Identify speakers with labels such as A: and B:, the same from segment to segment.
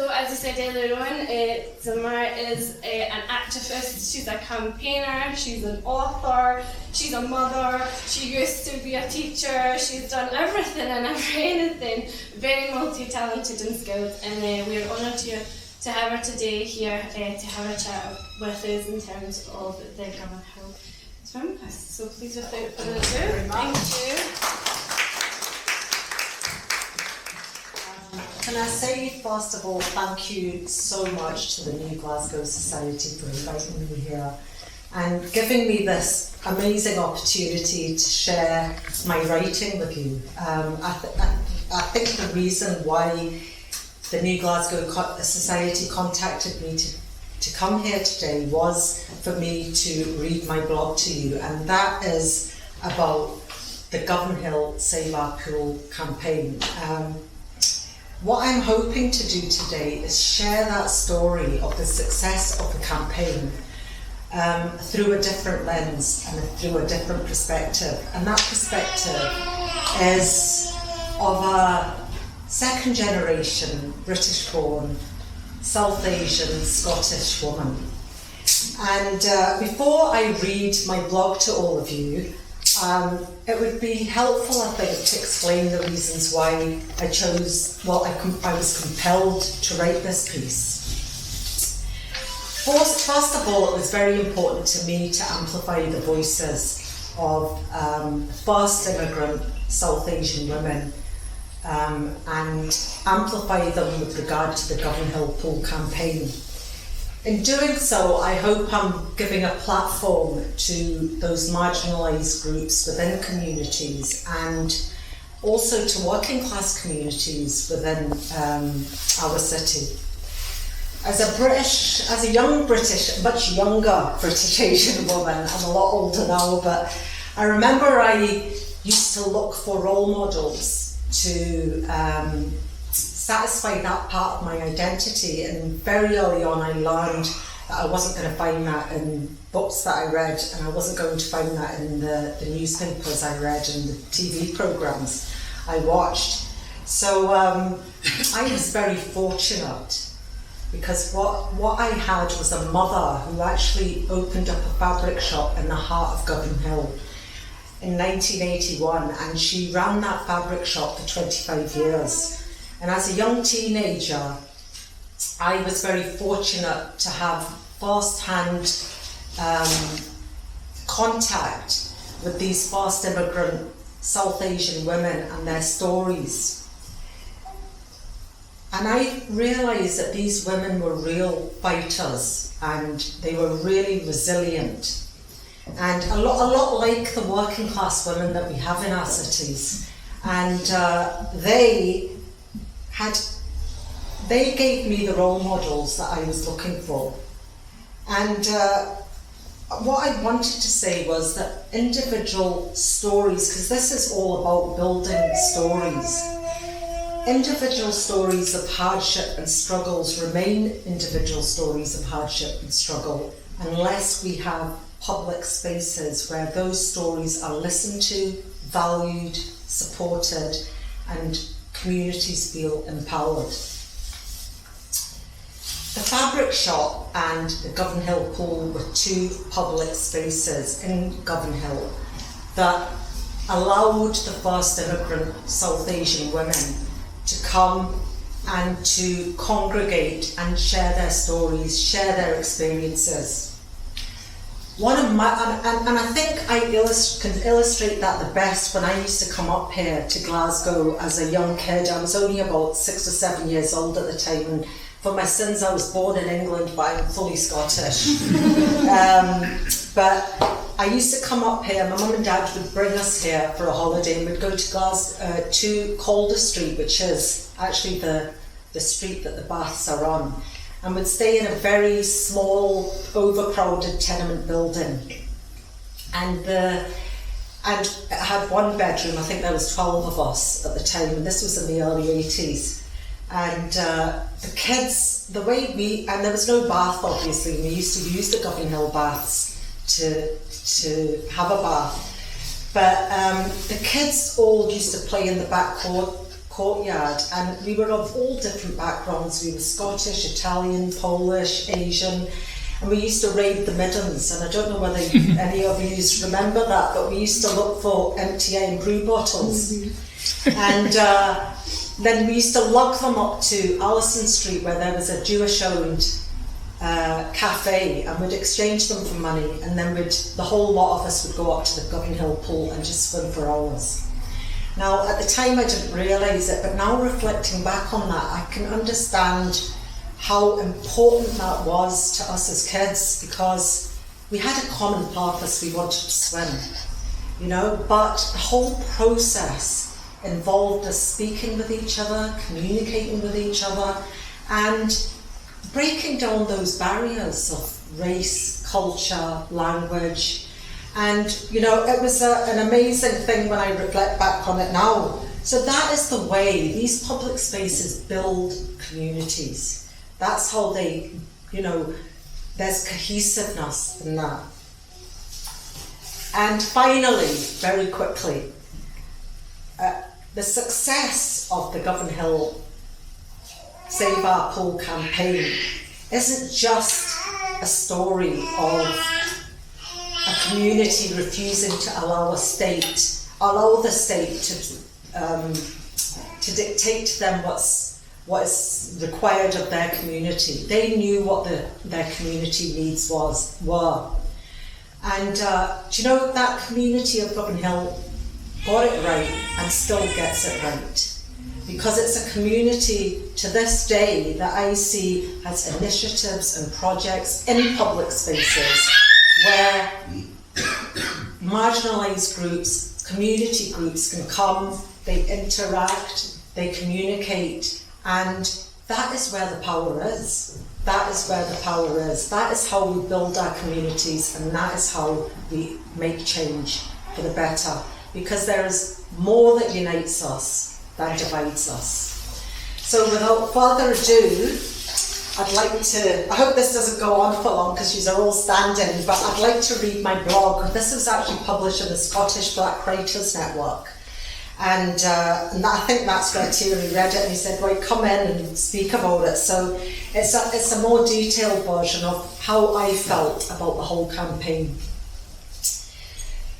A: So, as I said earlier on, Zimmer is an activist, she's a campaigner, she's an author, she's a mother, she used to be a teacher, she's done everything and anything, very multi-talented and skilled, and we're honoured to have her today here to have a chat with us in terms of the Govanhill Baths. So please, without further ado, thank you.
B: Can I say, first of all, thank you so much to the new Glasgow Society for inviting me here and giving me this amazing opportunity to share my writing with you. I think the reason why the new Glasgow Society contacted me to come here today was for me to read my blog to you, and that is about the Govanhill Save Our Pool campaign. What I'm hoping to do today is share that story of the success of the campaign through a different lens and through a different perspective. And that perspective is of a second generation British-born, South Asian, Scottish woman. And before I read my blog to all of you, it would be helpful, I think, to explain the reasons why I chose, I was compelled to write this piece. First of all, it was very important to me to amplify the voices of first immigrant South Asian women and amplify them with regard to the Govanhill Pool campaign. In doing so, I hope I'm giving a platform to those marginalised groups within communities and also to working class communities within our city. As a young British, much younger British Asian woman, I'm a lot older now, but I remember I used to look for role models to satisfy that part of my identity, and very early on I learned that I wasn't going to find that in books that I read, and I wasn't going to find that in the newspapers I read and the TV programmes I watched. So I was very fortunate because what I had was a mother who actually opened up a fabric shop in the heart of Govanhill in 1981, and she ran that fabric shop for 25 years. And as a young teenager, I was very fortunate to have first-hand contact with these first immigrant South Asian women and their stories. And I realised that these women were real fighters and they were really resilient. And a lot like the working class women that we have in our cities. And they gave me the role models that I was looking for. And what I wanted to say was that individual stories, because this is all about building stories, individual stories of hardship and struggles remain individual stories of hardship and struggle unless we have public spaces where those stories are listened to, valued, supported, and communities feel empowered. The fabric shop and the Govanhill Pool were two public spaces in Govanhill that allowed the first immigrant South Asian women to come and to congregate and share their stories, share their experiences. One of my, and I think I can illustrate that the best when I used to come up here to Glasgow as a young kid. I was only about 6 or 7 years old at the time, and for my sins I was born in England, but I'm fully Scottish. But I used to come up here, my mum and dad would bring us here for a holiday, and we'd go to Calder Street, which is actually the street that the baths are on. And would stay in a very small, overcrowded tenement building. And it had one bedroom, I think there was 12 of us at the time, and this was in the early 80s. And the kids, and there was no bath obviously, we used to use the Govanhill Baths to have a bath. But the kids all used to play in the back courtyard, and we were of all different backgrounds. We were Scottish, Italian, Polish, Asian, and we used to raid the middens, and I don't know whether any of you remember that, but we used to look for empty brew bottles. And then we used to lug them up to Allison Street, where there was a Jewish-owned cafe, and we'd exchange them for money, and then the whole lot of us would go up to the Govanhill pool and just swim for hours. Now, at the time I didn't realise it, but now reflecting back on that, I can understand how important that was to us as kids, because we had a common purpose. We wanted to swim, you know, but the whole process involved us speaking with each other, communicating with each other, and breaking down those barriers of race, culture, language. And, you know, it was an amazing thing when I reflect back on it now. So that is the way these public spaces build communities. That's how they, you know, there's cohesiveness in that. And finally, very quickly, the success of the Govanhill Save Our Pool campaign isn't just a story of a community refusing to allow the state to dictate to them what is required of their community. They knew what their community needs were. And do you know, that community of Govanhill got it right and still gets it right. Because it's a community to this day that I see has initiatives and projects in public spaces where marginalised groups, community groups can come, they interact, they communicate, and that is where the power is. That is where the power is. That is how we build our communities, and that is how we make change for the better. Because there is more that unites us than divides us. So without further ado, I hope this doesn't go on for long because you're all standing, but I'd like to read my blog. This was actually published in the Scottish Black Writers Network. And I think that's where Thierry read it and he said, right, come in and speak about it. So it's a more detailed version of how I felt about the whole campaign.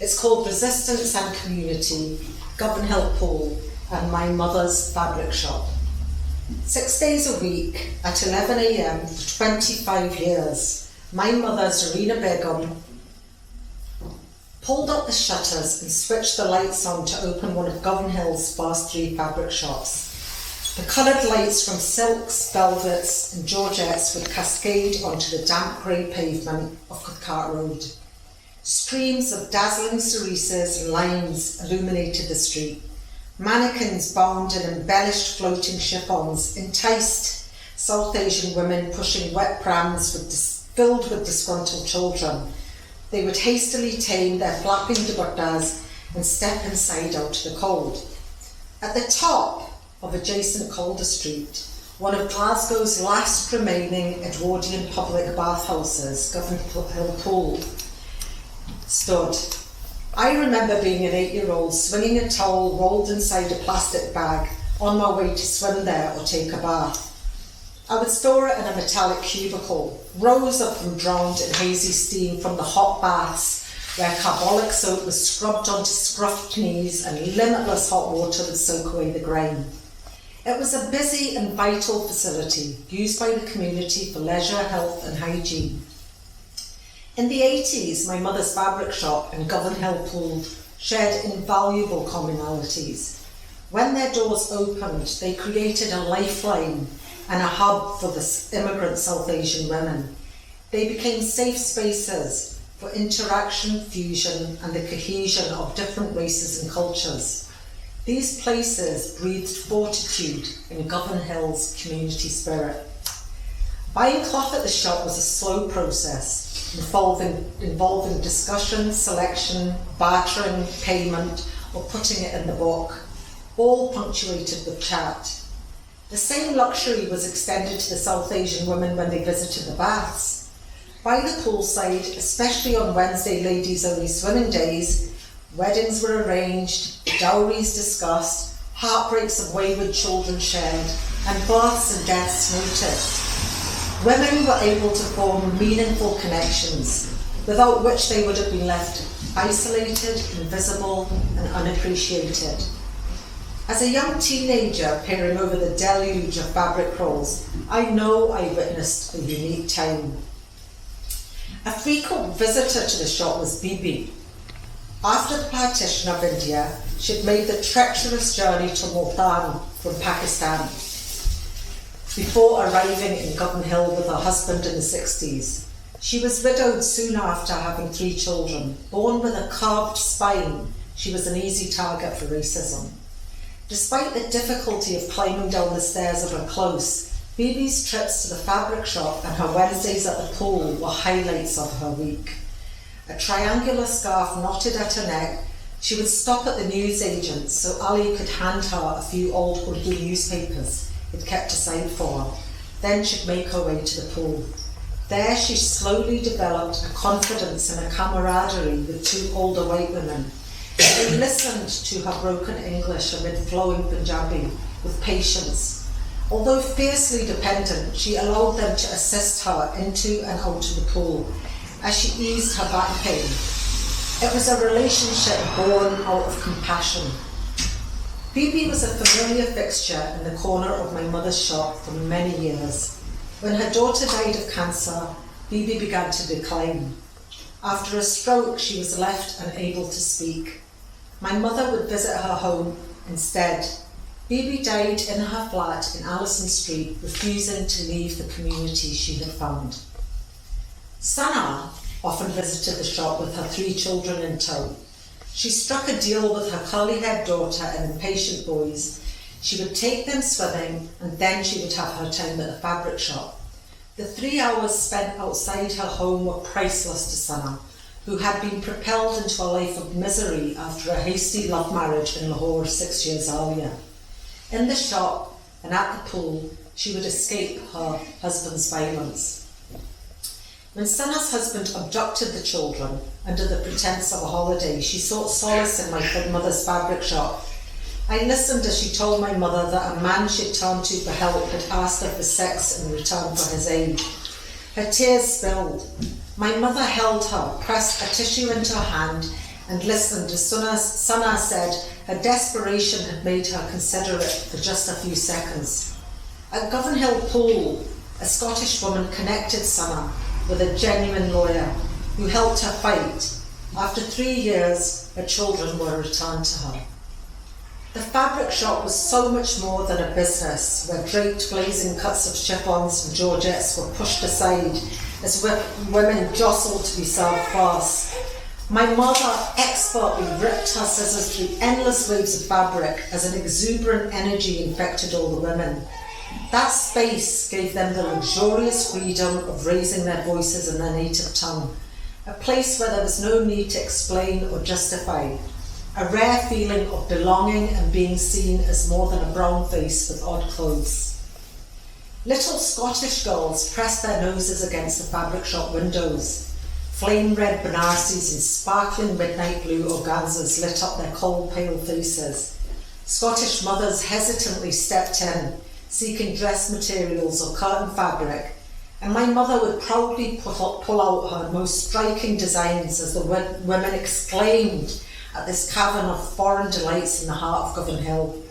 B: It's called Resistance and Community, Govanhill Pool and My Mother's Fabric Shop. 6 days a week at 11 a.m. for 25 years, my mother, Zarina Begum, pulled up the shutters and switched the lights on to open one of Govanhill's first 3 fabric shops. The coloured lights from silks, velvets and georgettes would cascade onto the damp grey pavement of Cathcart Road. Streams of dazzling cerises and limes illuminated the street. Mannequins bound in embellished floating chiffons enticed South Asian women pushing wet prams filled with disgruntled children. They would hastily tame their flapping dupattas and step inside out to the cold. At the top of adjacent Calder Street, one of Glasgow's last remaining Edwardian public bathhouses, Govanhill Pool, stood. I remember being an 8-year-old swinging a towel rolled inside a plastic bag on my way to swim there or take a bath. I would store it in a metallic cubicle, rows of them drowned in hazy steam from the hot baths where carbolic soap was scrubbed onto scruffed knees and limitless hot water would soak away the grime. It was a busy and vital facility used by the community for leisure, health and hygiene. In the 80s, my mother's fabric shop and Govanhill Pool shared invaluable commonalities. When their doors opened, they created a lifeline and a hub for the immigrant South Asian women. They became safe spaces for interaction, fusion and the cohesion of different races and cultures. These places breathed fortitude in Govanhill's community spirit. Buying cloth at the shop was a slow process, involving discussion, selection, bartering, payment, or putting it in the book, all punctuated with chat. The same luxury was extended to the South Asian women when they visited the baths. By the poolside, especially on Wednesday ladies-only swimming days, weddings were arranged, dowries discussed, heartbreaks of wayward children shared, and births and deaths noted. Women were able to form meaningful connections, without which they would have been left isolated, invisible, and unappreciated. As a young teenager peering over the deluge of fabric rolls, I know I witnessed a unique time. A frequent visitor to the shop was Bibi. After the partition of India, she had made the treacherous journey to Multan from Pakistan, before arriving in Govanhill with her husband in the 60s. She was widowed soon after having 3 children. Born with a curved spine, she was an easy target for racism. Despite the difficulty of climbing down the stairs of her close, Bibi's trips to the fabric shop and her Wednesdays at the pool were highlights of her week. A triangular scarf knotted at her neck, she would stop at the newsagents so Ali could hand her a few old Urdu newspapers he'd kept aside for her. Then she'd make her way to the pool. There she slowly developed a confidence and a camaraderie with 2 older white women. They listened to her broken English amid flowing Punjabi with patience. Although fiercely dependent, she allowed them to assist her into and out of the pool as she eased her back pain. It was a relationship born out of compassion. Bibi was a familiar fixture in the corner of my mother's shop for many years. When her daughter died of cancer, Bibi began to decline. After a stroke, she was left unable to speak. My mother would visit her home instead. Bibi died in her flat in Allison Street, refusing to leave the community she had found. Sana often visited the shop with her 3 children in tow. She struck a deal with her curly-haired daughter and impatient boys. She would take them swimming, and then she would have her time at the fabric shop. The 3 hours spent outside her home were priceless to Sana, who had been propelled into a life of misery after a hasty love marriage in Lahore 6 years earlier. In the shop and at the pool, she would escape her husband's violence. When Sana's husband abducted the children under the pretense of a holiday, she sought solace in my mother's fabric shop. I listened as she told my mother that a man she'd turned to for help had asked her for sex in return for his aid. Her tears spilled. My mother held her, pressed a tissue into her hand, and listened as Sana said her desperation had made her consider it for just a few seconds. At Govanhill Pool, a Scottish woman connected Sana with a genuine lawyer who helped her fight. After 3 years, her children were returned to her. The fabric shop was so much more than a business where draped blazing cuts of chiffons and georgettes were pushed aside as women jostled to be served first. My mother expertly ripped her scissors through endless waves of fabric as an exuberant energy infected all the women. That space gave them the luxurious freedom of raising their voices in their native tongue, a place where there was no need to explain or justify, a rare feeling of belonging and being seen as more than a brown face with odd clothes. Little Scottish girls pressed their noses against the fabric shop windows. Flame red Banarsis and sparkling midnight blue organzas lit up their cold pale faces. Scottish mothers hesitantly stepped in, seeking dress materials or curtain fabric, and my mother would proudly pull out her most striking designs as the women exclaimed at this cavern of foreign delights in the heart of Govanhill.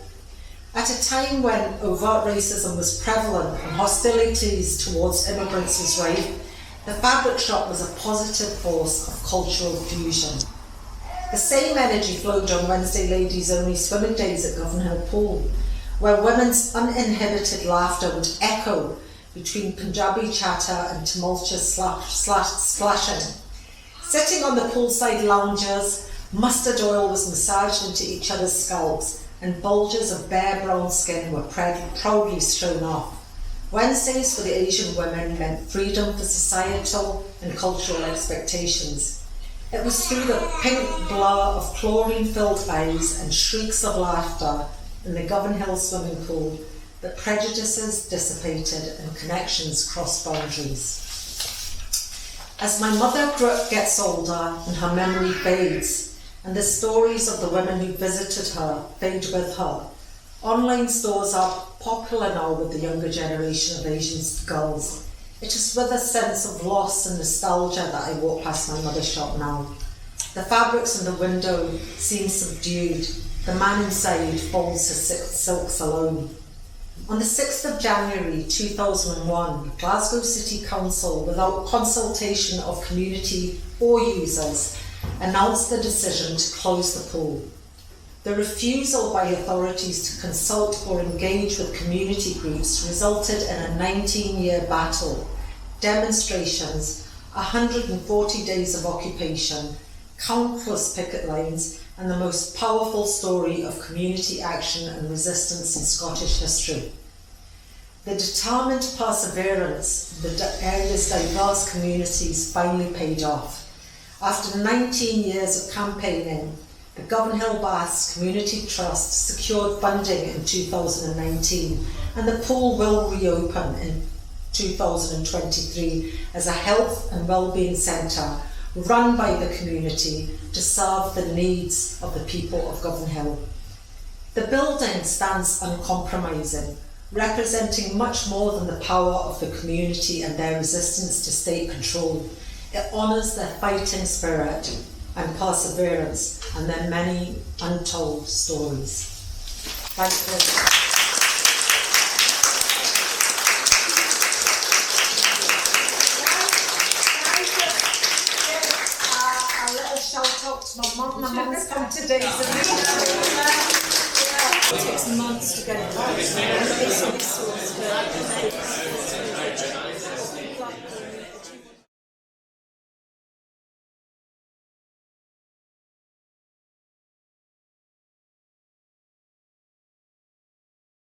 B: At a time when overt racism was prevalent and hostilities towards immigrants was rife, the fabric shop was a positive force of cultural fusion. The same energy flowed on Wednesday ladies' only swimming days at Govanhill Pool, where women's uninhibited laughter would echo between Punjabi chatter and tumultuous splashing. Sitting on the poolside loungers, mustard oil was massaged into each other's scalps and bulges of bare brown skin were proudly shown off. Wednesdays for the Asian women meant freedom for societal and cultural expectations. It was through the pink blur of chlorine-filled eyes and shrieks of laughter in the Govanhill swimming pool that prejudices dissipated and connections crossed boundaries. As my mother gets older and her memory fades, and the stories of the women who visited her fade with her, Online stores are popular now with the younger generation of Asian girls. It is with a sense of loss and nostalgia that I walk past my mother's shop now. The fabrics in the window seem subdued. The man inside folds his silks alone. On the 6th of January 2001, Glasgow City Council, without consultation of community or users, announced the decision to close the pool. The refusal by authorities to consult or engage with community groups resulted in a 19-year battle, demonstrations, 140 days of occupation, countless picket lines, and the most powerful story of community action and resistance in Scottish history. The determined perseverance of the area's diverse communities finally paid off. After 19 years of campaigning, the Govanhill Baths Community Trust secured funding in 2019, and the pool will reopen in 2023 as a health and wellbeing centre run by the community to serve the needs of the people of Govanhill. The building stands uncompromising, representing much more than the power of the community and their resistance to state control. It honours their fighting spirit and perseverance and their many untold stories. Thank you. Shout out to my mum. My mum has come today. So it takes months to get it right.